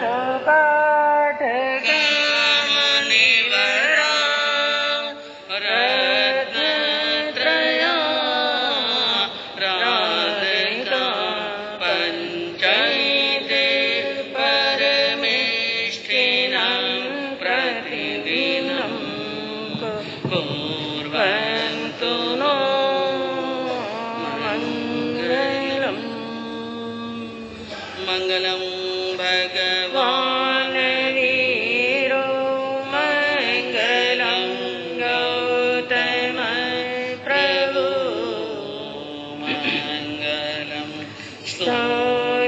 पाठ मुनिवरा रत्नत्रया राधिका पंचैते परमेष्ठिनं प्रतिदिनं कुर्वन्तु नो मङ्गलम्। मङ्गलं भगवान् वीरो मङ्गलं गौतम प्रभु मङ्गलं स्थूलिभद्राद्या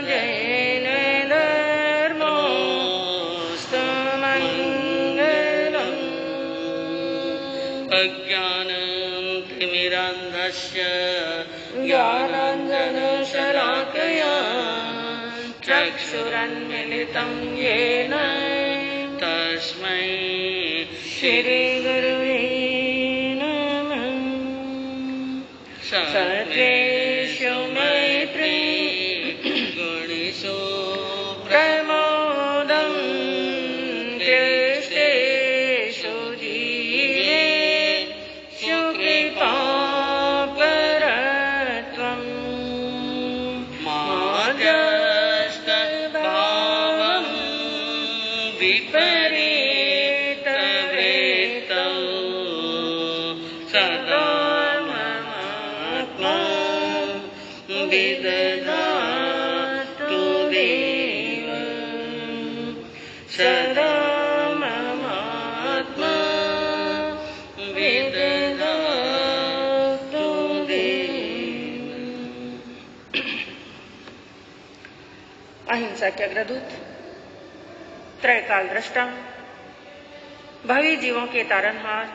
जैन धर्मोऽस्तु मङ्गलम्। अज्ञानतिमिरान्धस्य ज्ञानाञ्जनशलाकया चक्षुरुन्मीलितं येन तस्मै श्रीगुरुवे नमः। सर्वेषु मैत्री गुणेषु प्रमोदं कृष्णेषु जीवेषु कृपापरत्वं मार्गस्थभावं विपरीतवृत्तौ सदा ममात्मा विदधातु देव सदा ममात्मा विदधातु देव। अहिंसा के अग्रदूत, त्रैकाल दृष्टा, भावी जीवों के तारनहार,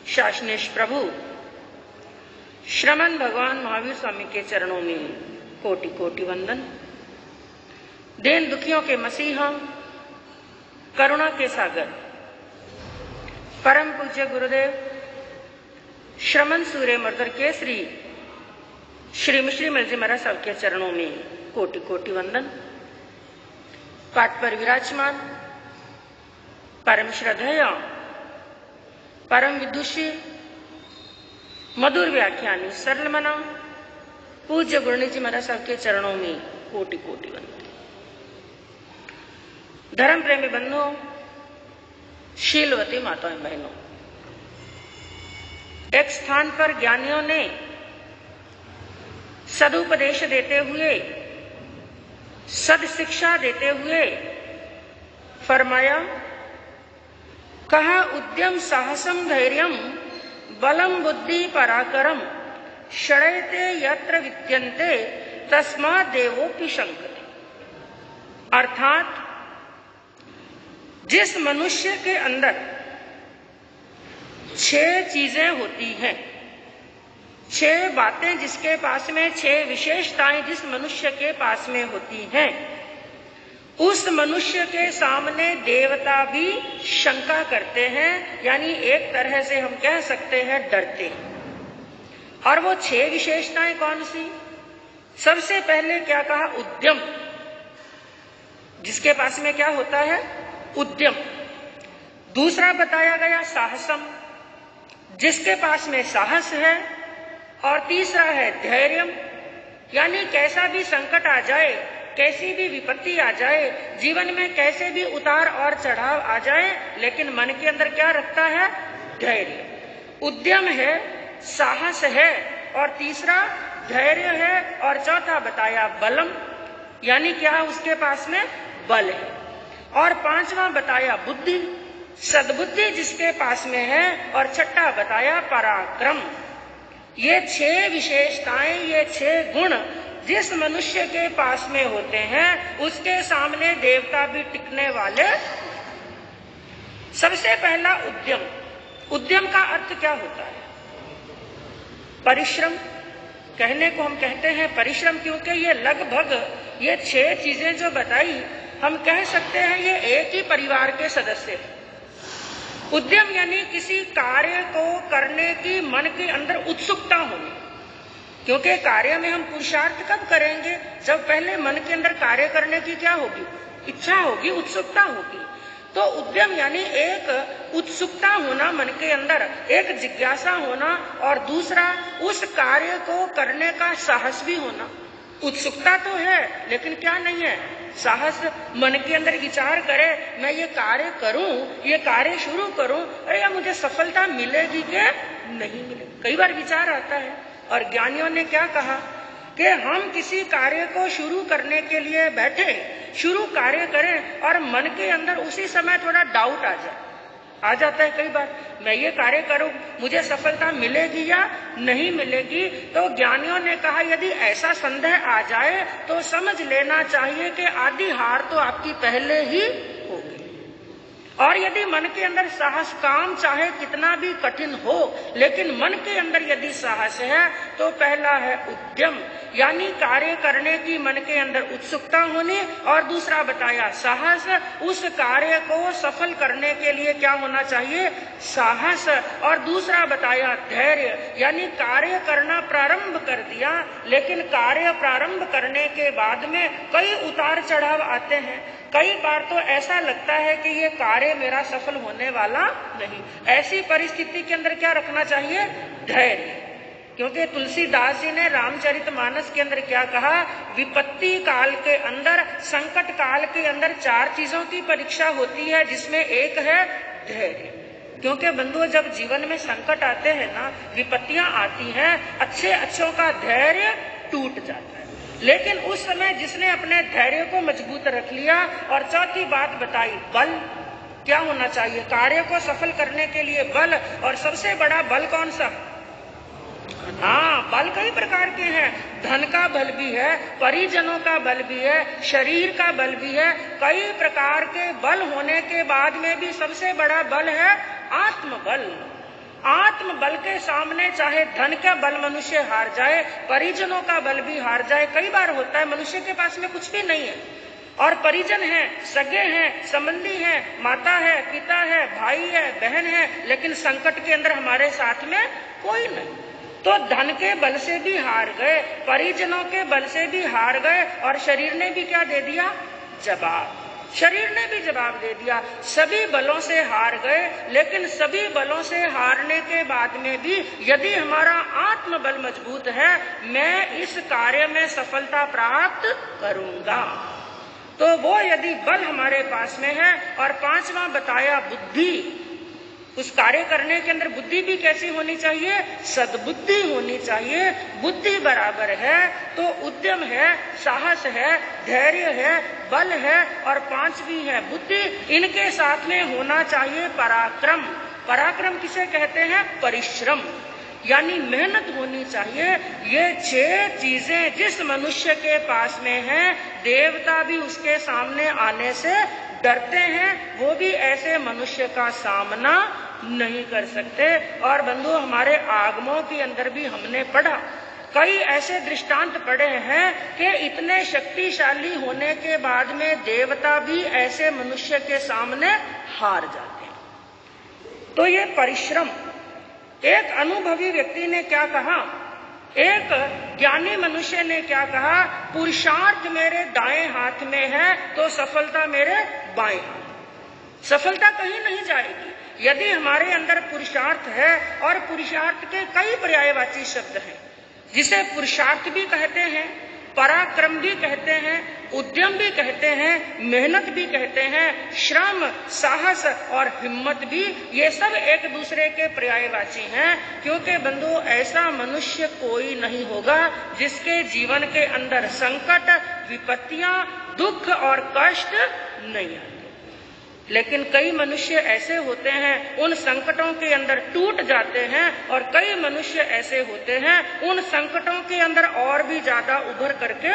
शासनेश प्रभु श्रमण भगवान महावीर स्वामी के चरणों में कोटि कोटि वंदन। दीन दुखियों के मसीहा, करुणा के सागर, परम पूज्य गुरुदेव श्रमण सूर्य मर्दर केसरी श्री मिश्री मिर्जी महाराज साहब के चरणों में कोटि कोटि वंदन। पाठ पर विराजमान परम श्रद्धेय, परम विदुषी, मधुर व्याख्यानी, सरल मना पूज्य गुरुनी जी महाराज साहब के चरणों में कोटि कोटि वंदन। धर्म प्रेमी बंधुओं, शीलवती माताएं बहनों, एक स्थान पर ज्ञानियों ने सदुपदेश देते हुए, सद शिक्षा देते हुए फरमाया, कहा उद्यम साहसम धैर्यम बलम बुद्धि पराक्रम षडयते यत्र विद्यन्ते तस्मात् देवोपि शंकते। अर्थात जिस मनुष्य के अंदर 6 चीजें होती हैं, 6 बातें जिसके पास में, 6 विशेषताएं जिस मनुष्य के पास में होती हैं, उस मनुष्य के सामने देवता भी शंका करते हैं, यानी एक तरह से हम कह सकते हैं डरते हैं। और वो 6 विशेषताएं कौन सी? सबसे पहले क्या कहा? उद्यम। जिसके पास में क्या होता है? उद्यम। दूसरा बताया गया साहसम, जिसके पास में साहस है। और तीसरा है धैर्यम, यानी कैसा भी संकट आ जाए, कैसी भी विपत्ति आ जाए, जीवन में कैसे भी उतार और चढ़ाव आ जाए, लेकिन मन के अंदर क्या रखता है? धैर्य। उद्यम है, साहस है, और तीसरा धैर्य है, और चौथा बताया बलम, यानी क्या उसके पास में? बल है। और पांचवा बताया बुद्धि, सद्बुद्धि जिसके पास में है, और छठा बताया पराक्रम। ये 6 विशेषताएं, ये 6 गुण जिस मनुष्य के पास में होते हैं, उसके सामने देवता भी टिकने वाले। सबसे पहला उद्यम। उद्यम का अर्थ क्या होता है? परिश्रम। कहने को हम कहते हैं परिश्रम, क्योंकि ये लगभग ये 6 चीजें जो बताई, हम कह सकते हैं ये एक ही परिवार के सदस्य हैं। उद्यम यानी किसी कार्य को करने की मन के अंदर उत्सुकता होनी, क्योंकि कार्य में हम पुरुषार्थ कब करेंगे? जब पहले मन के अंदर कार्य करने की क्या होगी? इच्छा होगी, उत्सुकता होगी। तो उद्यम यानी एक उत्सुकता होना मन के अंदर, एक जिज्ञासा होना, और दूसरा उस कार्य को करने का साहस भी होना। उत्सुकता तो है लेकिन क्या नहीं है? साहस। मन के अंदर विचार करे मैं ये कार्य करूं, ये कार्य शुरू करूं, अरे यार मुझे सफलता मिलेगी कि नहीं मिलेगी? कई बार विचार आता है। और ज्ञानियों ने क्या कहा कि हम किसी कार्य को शुरू करने के लिए बैठे, शुरू कार्य करें और मन के अंदर उसी समय थोड़ा डाउट आ जाता है कई बार, मैं ये कार्य करूं, मुझे सफलता मिलेगी या नहीं मिलेगी? तो ज्ञानियों ने कहा यदि ऐसा संदेह आ जाए तो समझ लेना चाहिए कि आधी हार तो आपकी पहले ही होगी। और यदि मन के अंदर साहस, काम चाहे कितना भी कठिन हो लेकिन मन के अंदर यदि साहस है तो पहला है उद्यम, यानी कार्य करने की मन के अंदर उत्सुकता होनी, और दूसरा बताया साहस। उस कार्य को सफल करने के लिए क्या होना चाहिए? साहस। और दूसरा बताया धैर्य, यानी कार्य करना प्रारंभ कर दिया लेकिन कार्य प्रारंभ करने के बाद में कई उतार चढ़ाव आते हैं। कई बार तो ऐसा लगता है कि ये कार्य मेरा सफल होने वाला नहीं। ऐसी परिस्थिति के अंदर क्या रखना चाहिए? धैर्य। क्योंकि तुलसीदास जी ने रामचरितमानस के अंदर क्या कहा? विपत्ति काल के अंदर, संकट काल के अंदर 4 चीजों की परीक्षा होती है, जिसमें एक है धैर्य। क्योंकि बंधुओं जब जीवन में संकट आते हैं ना, विपत्तियां आती हैं, अच्छे अच्छों का धैर्य टूट जाता है। लेकिन उस समय जिसने अपने धैर्य को मजबूत रख लिया, और चौथी बात बताई बल, क्या होना चाहिए? कार्य को सफल करने के लिए बल। और सबसे बड़ा बल कौन सा? हाँ, बल कई प्रकार के हैं। धन का बल भी है, परिजनों का बल भी है, शरीर का बल भी है। कई प्रकार के बल होने के बाद में भी सबसे बड़ा बल है आत्मबल। आत्मबल के सामने चाहे धन का बल मनुष्य हार जाए, परिजनों का बल भी हार जाए। कई बार होता है मनुष्य के पास में कुछ भी नहीं है और परिजन है, सगे हैं, संबंधी हैं, माता है, पिता है, भाई है, बहन है, लेकिन संकट के अंदर हमारे साथ में कोई नहीं। तो धन के बल से भी हार गए, परिजनों के बल से भी हार गए, और शरीर ने भी क्या दे दिया? जवाब। शरीर ने भी जवाब दे दिया। सभी बलों से हार गए, लेकिन सभी बलों से हारने के बाद में भी यदि हमारा आत्मबल मजबूत है, मैं इस कार्य में सफलता प्राप्त करूंगा। तो वो यदि बल हमारे पास में है। और 5वां बताया बुद्धि। उस कार्य करने के अंदर बुद्धि भी कैसी होनी चाहिए? सद्बुद्धि होनी चाहिए। बुद्धि बराबर है तो उद्यम है, साहस है, धैर्य है, बल है, और 5वीं है बुद्धि। इनके साथ में होना चाहिए पराक्रम। पराक्रम किसे कहते हैं? परिश्रम, यानी मेहनत होनी चाहिए। ये 6 चीजें जिस मनुष्य के पास में हैं, देवता भी उसके सामने आने से डरते हैं, वो भी ऐसे मनुष्य का सामना नहीं कर सकते। और बंधु हमारे आगमों के अंदर भी हमने पढ़ा, कई ऐसे दृष्टांत पढ़े हैं कि इतने शक्तिशाली होने के बाद में देवता भी ऐसे मनुष्य के सामने हार जाते हैं। तो ये परिश्रम। एक अनुभवी व्यक्ति ने क्या कहा? एक ज्ञानी मनुष्य ने क्या कहा? पुरुषार्थ मेरे दाएं हाथ में है तो सफलता मेरे बाएं हाथ। सफलता कहीं नहीं जाएगी यदि हमारे अंदर पुरुषार्थ है। और पुरुषार्थ के कई पर्यायवाची शब्द हैं, जिसे पुरुषार्थ भी कहते हैं, पराक्रम भी कहते हैं, उद्यम भी कहते हैं, मेहनत भी कहते हैं, श्रम, साहस और हिम्मत भी। ये सब एक दूसरे के पर्यायवाची हैं। क्योंकि बंधु ऐसा मनुष्य कोई नहीं होगा जिसके जीवन के अंदर संकट, विपत्तियां, दुख और कष्ट नहीं आते। लेकिन कई मनुष्य ऐसे होते हैं उन संकटों के अंदर टूट जाते हैं, और कई मनुष्य ऐसे होते हैं उन संकटों के अंदर और भी ज्यादा उभर करके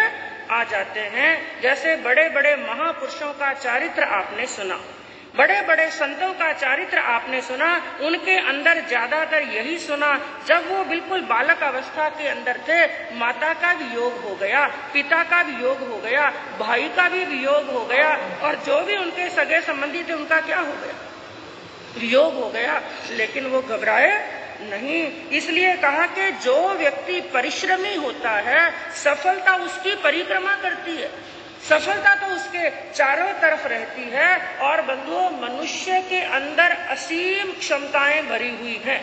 आ जाते हैं। जैसे बड़े बड़े महापुरुषों का चरित्र आपने सुना, बड़े बड़े संतों का चरित्र आपने सुना, उनके अंदर ज्यादातर यही सुना, जब वो बिल्कुल बालक अवस्था के अंदर थे, माता का वियोग हो गया, पिता का वियोग हो गया, भाई का भी वियोग हो गया, और जो भी उनके सगे संबंधी थे उनका क्या हो गया? वियोग हो गया। लेकिन वो घबराए नहीं। इसलिए कहा कि जो व्यक्ति परिश्रमी होता है सफलता उसकी परिक्रमा करती है, सफलता तो उसके चारों तरफ रहती है। और बंधुओं, मनुष्य के अंदर असीम क्षमताएं भरी हुई हैं।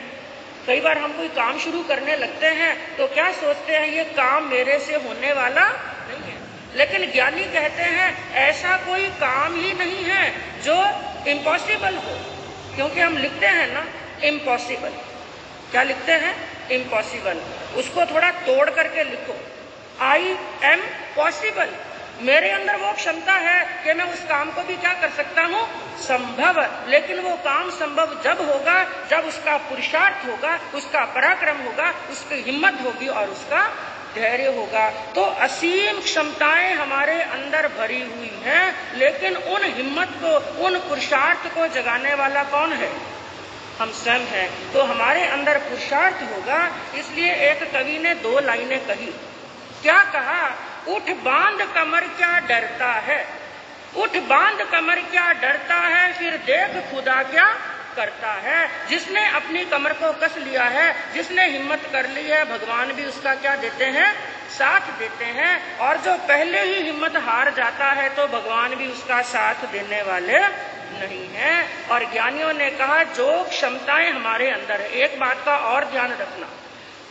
कई बार हम कोई काम शुरू करने लगते हैं तो क्या सोचते हैं, ये काम मेरे से होने वाला नहीं है। लेकिन ज्ञानी कहते हैं ऐसा कोई काम ही नहीं है जो इम्पॉसिबल हो। क्योंकि हम लिखते हैं ना इम्पॉसिबल, क्या लिखते हैं, इम्पॉसिबल। उसको थोड़ा तोड़ करके लिखो, आई एम पॉसिबल। मेरे अंदर वो क्षमता है कि मैं उस काम को भी क्या कर सकता हूँ, संभव। लेकिन वो काम संभव जब होगा जब उसका पुरुषार्थ होगा, उसका पराक्रम होगा, उसकी हिम्मत होगी और उसका धैर्य होगा। तो असीम क्षमताएं हमारे अंदर भरी हुई हैं, लेकिन उन हिम्मत को, उन पुरुषार्थ को जगाने वाला कौन है, हम स्वयं हैं। तो हमारे अंदर पुरुषार्थ होगा। इसलिए एक कवि ने 2 लाइनें कही, क्या कहा, उठ बांध कमर क्या डरता है, उठ बांध कमर क्या डरता है, फिर देख खुदा क्या करता है। जिसने अपनी कमर को कस लिया है, जिसने हिम्मत कर ली है, भगवान भी उसका क्या देते हैं, साथ देते हैं। और जो पहले ही हिम्मत हार जाता है तो भगवान भी उसका साथ देने वाले नहीं है। और ज्ञानियों ने कहा जो क्षमताएं हमारे अंदर है, एक बात का और ध्यान रखना,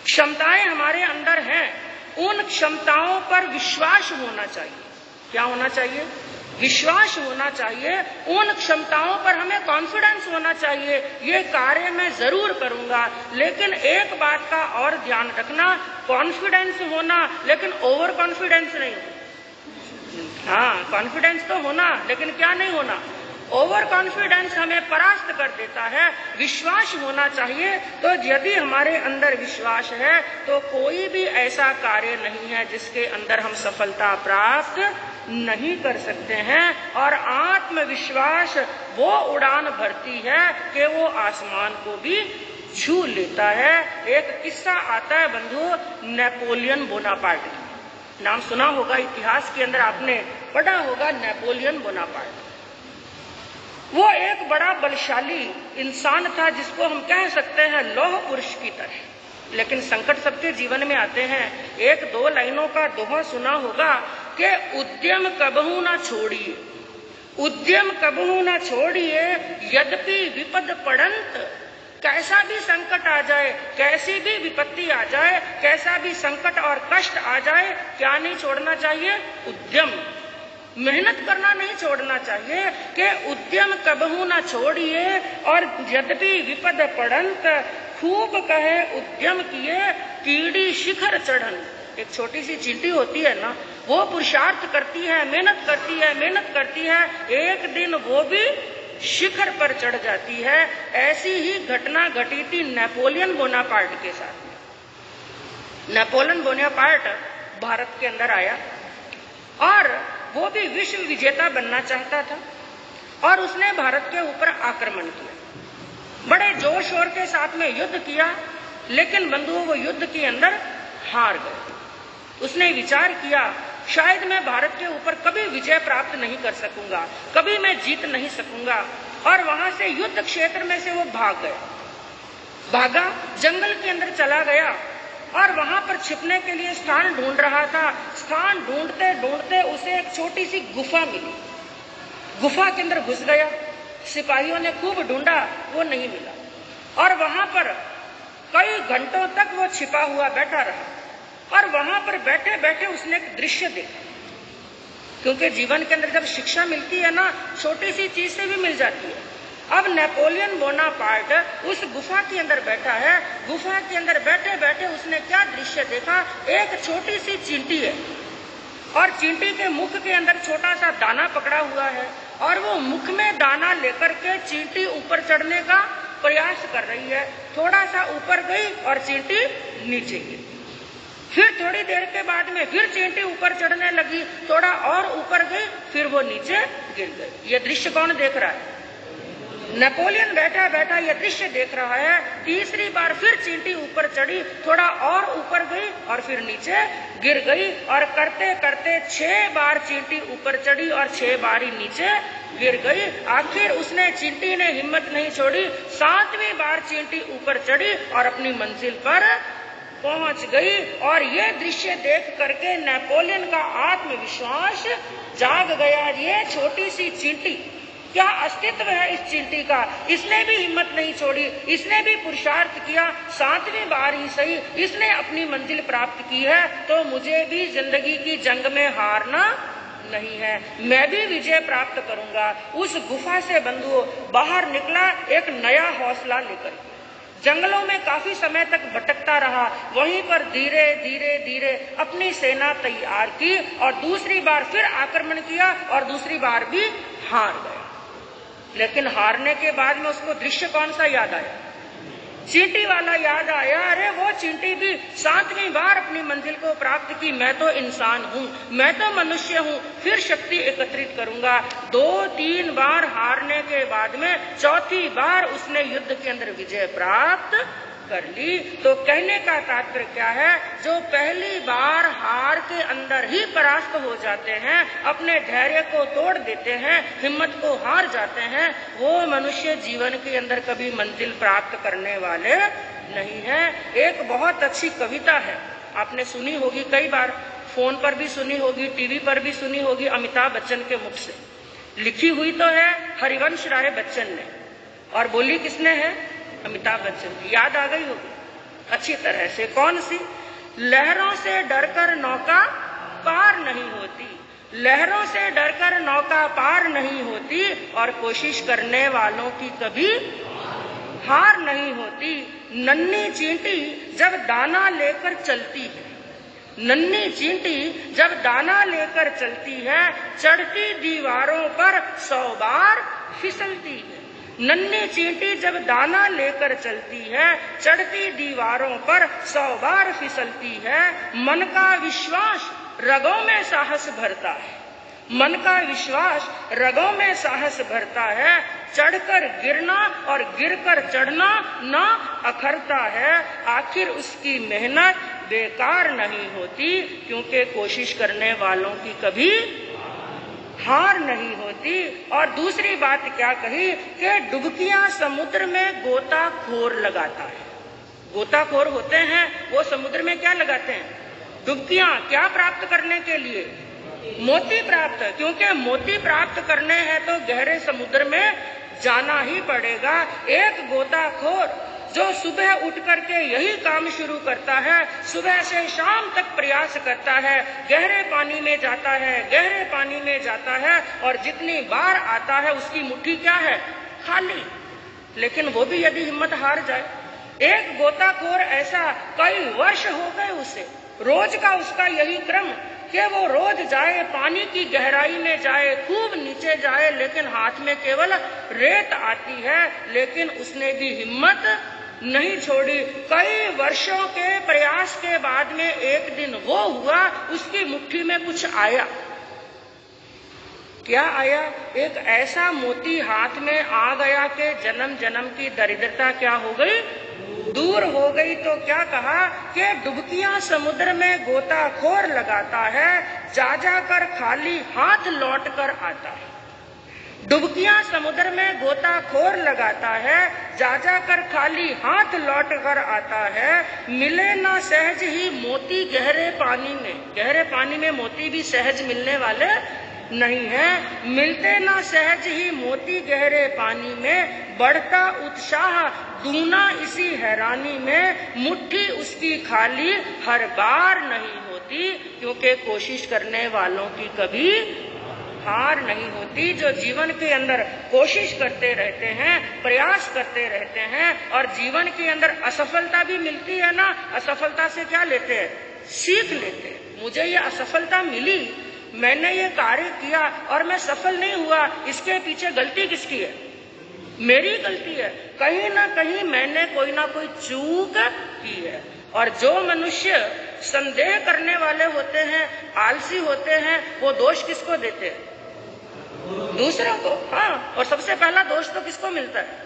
क्षमताएं हमारे अंदर हैं, उन क्षमताओं पर विश्वास होना चाहिए। क्या होना चाहिए, विश्वास होना चाहिए। उन क्षमताओं पर हमें कॉन्फिडेंस होना चाहिए, ये कार्य मैं जरूर करूंगा। लेकिन एक बात का और ध्यान रखना, कॉन्फिडेंस होना लेकिन ओवर कॉन्फिडेंस नहीं। हाँ, कॉन्फिडेंस तो होना लेकिन क्या नहीं होना, ओवर कॉन्फिडेंस हमें परास्त कर देता है। विश्वास होना चाहिए। तो यदि हमारे अंदर विश्वास है तो कोई भी ऐसा कार्य नहीं है जिसके अंदर हम सफलता प्राप्त नहीं कर सकते हैं। और आत्मविश्वास वो उड़ान भरती है कि वो आसमान को भी छू लेता है। एक किस्सा आता है बंधु, नेपोलियन बोनापार्ट, नाम सुना होगा, इतिहास के अंदर आपने पढ़ा होगा नेपोलियन बोनापार्ट। वो एक बड़ा बलशाली इंसान था जिसको हम कह सकते हैं लौह पुरुष की तरह। लेकिन संकट सबके जीवन में आते हैं। 1-2 लाइनों का दोहा सुना होगा कि उद्यम कबहू ना छोड़िए, उद्यम कबहू ना छोड़िए, यद्यपि विपद पड़ंत। कैसा भी संकट आ जाए, कैसी भी विपत्ति आ जाए, कैसा भी संकट और कष्ट आ जाए, क्या नहीं छोड़ना चाहिए, उद्यम, मेहनत करना नहीं छोड़ना चाहिए। कि उद्यम कबहू ना छोड़िए और यद्यपि विपद पड़ंत, खूब कहे उद्यम किए, कीड़ी शिखर चढ़न। एक छोटी सी चींटी होती है ना, वो पुरुषार्थ करती है, मेहनत करती है, मेहनत करती है, एक दिन वो भी शिखर पर चढ़ जाती है। ऐसी ही घटना घटी थी नेपोलियन बोनापार्ट के साथ। नेपोलियन बोनापार्ट भारत के अंदर आया और वो भी विश्व विजेता बनना चाहता था और उसने भारत के ऊपर आक्रमण किया, बड़े जोर शोर के साथ में युद्ध किया। लेकिन बंधुओं, वो युद्ध के अंदर हार गए। उसने विचार किया शायद मैं भारत के ऊपर कभी विजय प्राप्त नहीं कर सकूंगा, कभी मैं जीत नहीं सकूंगा। और वहां से युद्ध क्षेत्र में से वो भाग गया, भागा, जंगल के अंदर चला गया और वहां पर छिपने के लिए स्थान ढूंढ रहा था। स्थान ढूंढते ढूंढते उसे एक छोटी सी गुफा मिली, गुफा के अंदर घुस गया। सिपाहियों ने खूब ढूंढा, वो नहीं मिला और वहां पर कई घंटों तक वो छिपा हुआ बैठा रहा। और वहां पर बैठे बैठे उसने एक दृश्य देखा, क्योंकि जीवन के अंदर जब शिक्षा मिलती है ना, छोटी सी चीज से भी मिल जाती है। अब नेपोलियन बोनापार्ट उस गुफा के अंदर बैठा है। गुफा के अंदर बैठे बैठे उसने क्या दृश्य देखा, एक छोटी सी चींटी है और चींटी के मुख के अंदर छोटा सा दाना पकड़ा हुआ है और वो मुख में दाना लेकर के चींटी ऊपर चढ़ने का प्रयास कर रही है। थोड़ा सा ऊपर गई और चींटी नीचे गिरी। फिर थोड़ी देर के बाद में फिर चींटी ऊपर चढ़ने लगी, थोड़ा और ऊपर गई, फिर वो नीचे गिर गई। ये दृश्य कौन देख रहा है? नेपोलियन बैठा बैठा ये दृश्य देख रहा है। तीसरी बार फिर चींटी ऊपर चढ़ी, थोड़ा और ऊपर गई और फिर नीचे गिर गई। और करते करते 6 बार चींटी ऊपर चढ़ी और 6 बार ही नीचे गिर गई। आखिर उसने, चींटी ने हिम्मत नहीं छोड़ी, 7वीं बार चींटी ऊपर चढ़ी और अपनी मंजिल पर पहुंच गई। और ये दृश्य देख करके नेपोलियन का आत्मविश्वास जाग गया। ये छोटी सी चींटी, क्या अस्तित्व है इस चींटी का, इसने भी हिम्मत नहीं छोड़ी, इसने भी पुरुषार्थ किया, 7वीं बार ही सही इसने अपनी मंजिल प्राप्त की है। तो मुझे भी जिंदगी की जंग में हारना नहीं है, मैं भी विजय प्राप्त करूंगा। उस गुफा से बंधुओं बाहर निकला एक नया हौसला लेकर। जंगलों में काफी समय तक भटकता रहा, वहीं पर धीरे धीरे धीरे अपनी सेना तैयार की और दूसरी बार फिर आक्रमण किया और दूसरी बार भी हार गया। लेकिन हारने के बाद में उसको दृश्य कौन सा याद आया? चींटी वाला याद आया। अरे वो चींटी भी 7वीं बार अपनी मंजिल को प्राप्त की, मैं तो इंसान हूँ, मैं तो मनुष्य हूँ, फिर शक्ति एकत्रित करूंगा। 2-3 बार हारने के बाद में 4थी बार उसने युद्ध के अंदर विजय प्राप्त कर ली। तो कहने का तात्पर्य क्या है? जो पहली बार हार के अंदर ही परास्त हो जाते हैं, अपने धैर्य को तोड़ देते हैं, हिम्मत को हार जाते हैं, वो मनुष्य जीवन के अंदर कभी मंजिल प्राप्त करने वाले नहीं है। एक बहुत अच्छी कविता है, आपने सुनी होगी, कई बार फोन पर भी सुनी होगी, टीवी पर भी सुनी होगी, अमिताभ बच्चन के मुख से। लिखी हुई तो है हरिवंश राय बच्चन ने और बोली किसने है? अमिताभ बच्चन की। याद आ गई होगी अच्छी तरह से। कौन सी? लहरों से डरकर नौका पार नहीं होती, लहरों से डरकर नौका पार नहीं होती और कोशिश करने वालों की कभी हार नहीं होती। नन्ही चींटी जब दाना लेकर चलती है, नन्ही चींटी जब दाना लेकर चलती है, चढ़ती दीवारों पर 100 बार फिसलती है। नन्ही चींटी जब दाना लेकर चलती है, चढ़ती दीवारों पर 100 बार फिसलती है। मन का विश्वास रगों में साहस भरता है, मन का विश्वास रगों में साहस भरता है। चढ़कर गिरना और गिरकर चढ़ना ना अखरता है। आखिर उसकी मेहनत बेकार नहीं होती, क्योंकि कोशिश करने वालों की कभी हार नहीं होती। और दूसरी बात क्या कही कि डुबकियां समुद्र में गोताखोर लगाता है। गोताखोर होते हैं वो समुद्र में क्या लगाते हैं? डुबकियां। क्या प्राप्त करने के लिए? मोती प्राप्त। क्योंकि मोती प्राप्त करने हैं तो गहरे समुद्र में जाना ही पड़ेगा। एक गोताखोर जो सुबह उठ करके यही काम शुरू करता है, सुबह से शाम तक प्रयास करता है, गहरे पानी में जाता है, गहरे पानी में जाता है और जितनी बार आता है उसकी मुट्ठी क्या है? खाली। लेकिन वो भी यदि हिम्मत हार जाए, एक गोताखोर ऐसा कई वर्ष हो गए उसे, रोज का उसका यही क्रम कि वो रोज जाए, पानी की गहराई में जाए, खूब नीचे जाए, लेकिन हाथ में केवल रेत आती है, लेकिन उसने भी हिम्मत नहीं छोड़ी। कई वर्षों के प्रयास के बाद में एक दिन वो हुआ, उसकी मुट्ठी में कुछ आया। क्या आया? एक ऐसा मोती हाथ में आ गया कि जन्म जन्म की दरिद्रता क्या हो गई? दूर हो गई। तो क्या कहा कि डुबकियां समुद्र में गोताखोर लगाता है, जा जाकर खाली हाथ लौट कर आता है। डुबकियां समुद्र में गोताखोर लगाता है, जा जाकर खाली हाथ लौट कर आता है। मिले ना सहज ही मोती गहरे पानी में, गहरे पानी में मोती भी सहज मिलने वाले नहीं है। मिलते ना सहज ही मोती गहरे पानी में, बढ़ता उत्साह दूना इसी हैरानी में। मुट्ठी उसकी खाली हर बार नहीं होती, क्योंकि कोशिश करने वालों की कभी हार नहीं होती। जो जीवन के अंदर कोशिश करते रहते हैं, प्रयास करते रहते हैं और जीवन के अंदर असफलता भी मिलती है ना, असफलता से क्या लेते हैं? सीख लेते हैं। मुझे ये असफलता मिली, मैंने ये कार्य किया और मैं सफल नहीं हुआ, इसके पीछे गलती किसकी है? मेरी गलती है। कहीं ना कहीं मैंने कोई ना कोई चूक की है। और जो मनुष्य संदेह करने वाले होते हैं, आलसी होते हैं, वो दोष किसको देते हैं? दूसरों को। हाँ, और सबसे पहला दोष तो किसको मिलता है?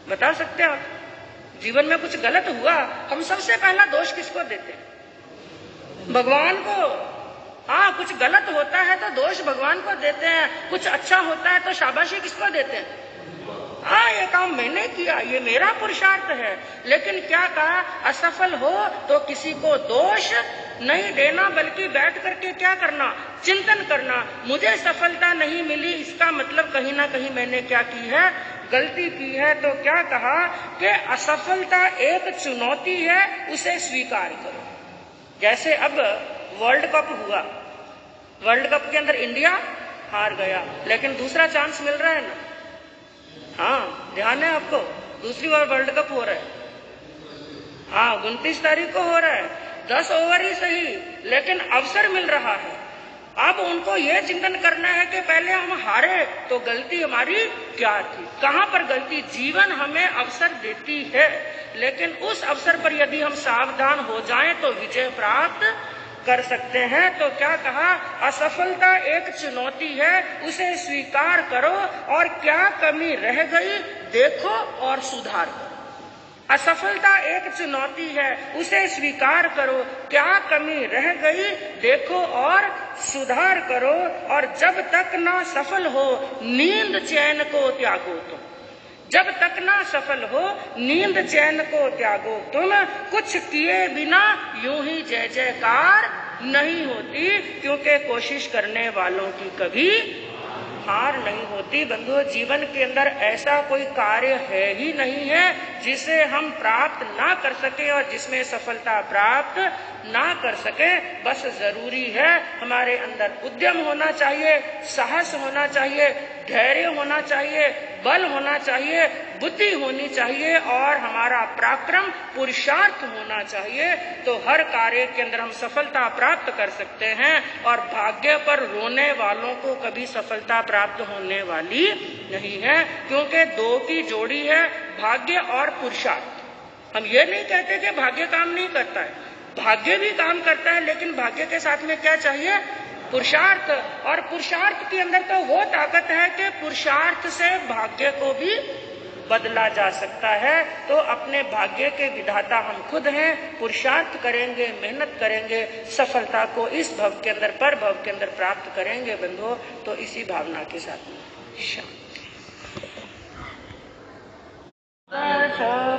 बता सकते हैं आप? जीवन में कुछ गलत हुआ, हम सबसे पहला दोष किसको देते हैं? भगवान को। हाँ, कुछ गलत होता है तो दोष भगवान को देते हैं, कुछ अच्छा होता है तो शाबाशी किसको देते हैं? हाँ, ये काम मैंने किया, ये मेरा पुरुषार्थ है। लेकिन क्या कहा, असफल हो तो किसी को दोष नहीं देना, बल्कि बैठ करके क्या करना, चिंतन करना। मुझे सफलता नहीं मिली, इसका मतलब कहीं ना कहीं मैंने क्या की है, गलती की है। तो क्या कहा कि असफलता एक चुनौती है, उसे स्वीकार करो। जैसे अब वर्ल्ड कप हुआ, वर्ल्ड कप के अंदर इंडिया हार गया, लेकिन दूसरा चांस मिल रहा है ना। हाँ, ध्यान है आपको, दूसरी बार वर्ल्ड कप हो रहा है। हाँ, 29 तारीख को हो रहा है, 10 ओवर ही सही, लेकिन अवसर मिल रहा है। अब उनको ये चिंतन करना है कि पहले हम हारे तो गलती हमारी क्या थी, कहां पर गलती। जीवन हमें अवसर देती है, लेकिन उस अवसर पर यदि हम सावधान हो जाएं तो विजय प्राप्त कर सकते हैं। तो क्या कहा, असफलता एक चुनौती है, उसे स्वीकार करो, और क्या कमी रह गई देखो और सुधार करो। असफलता एक चुनौती है, उसे स्वीकार करो, क्या कमी रह गई देखो और सुधार करो। और जब तक ना सफल हो नींद चैन को त्यागो तुम, जब तक ना सफल हो नींद चैन को त्यागो तुम, कुछ किए बिना यूं ही जय जयकार नहीं होती, क्योंकि कोशिश करने वालों की कभी हार नहीं होती। बंधुओं, जीवन के अंदर ऐसा कोई कार्य है ही नहीं है जिसे हम प्राप्त ना कर सके और जिसमें सफलता प्राप्त ना कर सके। बस जरूरी है हमारे अंदर उद्यम होना चाहिए, साहस होना चाहिए, धैर्य होना चाहिए, बल होना चाहिए, बुद्धि होनी चाहिए, और हमारा पराक्रम पुरुषार्थ होना चाहिए। तो हर कार्य के अंदर हम सफलता प्राप्त कर सकते हैं। और भाग्य पर रोने वालों को कभी सफलता प्राप्त होने वाली नहीं है, क्योंकि दो की जोड़ी है, भाग्य और पुरुषार्थ। हम ये नहीं कहते कि भाग्य काम नहीं करता है, भाग्य भी काम करता है, लेकिन भाग्य के साथ में क्या चाहिए, पुरुषार्थ। और पुरुषार्थ के अंदर तो वो ताकत है कि पुरुषार्थ से भाग्य को भी बदला जा सकता है। तो अपने भाग्य के विधाता हम खुद हैं, पुरुषार्थ करेंगे, मेहनत करेंगे, सफलता को इस भव के अंदर, पर भव के अंदर प्राप्त करेंगे बंधुओं। तो इसी भावना के साथ शांति।